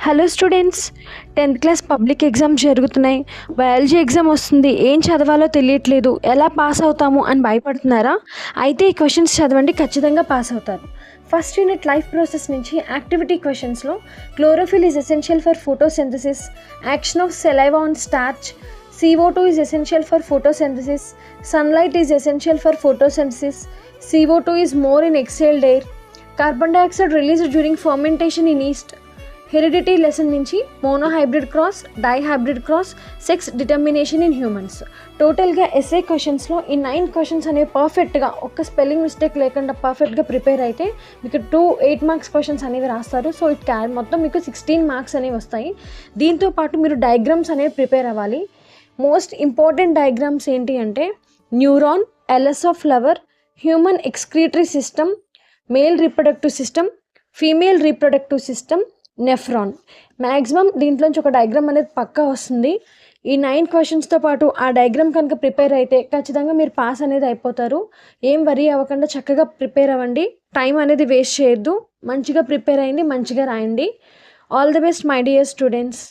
Hello students, 10th class public exams జరుగుతున్నాయి. Biology exam వస్తుంది. ఏం చదవాలో తెలియట్లేదు, ఎలా పాస్ అవుతాము అని భయపడుతున్నారా? అయితే ఈ క్వశ్చన్స్ చదవండి, ఖచ్చితంగా పాస్ అవుతారు. ఫస్ట్ యూనిట్ లైఫ్ ప్రాసెస్ నుంచి యాక్టివిటీ క్వశ్చన్స్లో chlorophyll is essential for photosynthesis, action of saliva on starch, CO2 is essential for photosynthesis, sunlight is essential for photosynthesis, CO2 is more in exhaled air, carbon dioxide released during fermentation in yeast, heredity lesson నుంచి monohybrid cross, dihybrid cross, sex determination in humans. టోటల్గా SA క్వశ్చన్స్లో ఈ 9 questions అనేవి పర్ఫెక్ట్గా, ఒక్క spelling mistake లేకుండా పర్ఫెక్ట్గా prepare అయితే మీకు 8 మార్క్స్ క్వశ్చన్స్ అనేవి రాస్తారు. సో మొత్తం మీకు 16 మార్క్స్ అనేవి వస్తాయి. దీంతోపాటు మీరు డయాగ్రామ్స్ అనేవి ప్రిపేర్ అవ్వాలి. మోస్ట్ ఇంపార్టెంట్ డయాగ్రామ్స్ ఏంటి అంటే neuron, LS of flower, human excretory system, male reproductive system, female reproductive system, nephron. Maximum దీంట్లోంచి ఒక డయాగ్రామ్ అనేది పక్కా వస్తుంది. ఈ 9 క్వశ్చన్స్తో పాటు ఆ డయాగ్రామ్ కనుక ప్రిపేర్ అయితే ఖచ్చితంగా మీరు పాస్ అనేది అయిపోతారు. ఏం వరీ అవ్వకుండా చక్కగా ప్రిపేర్ అవ్వండి. టైం అనేది వేస్ట్ చేయొద్దు. మంచిగా ప్రిపేర్ అయ్యింది, మంచిగా రాయండి. All the best my dear students.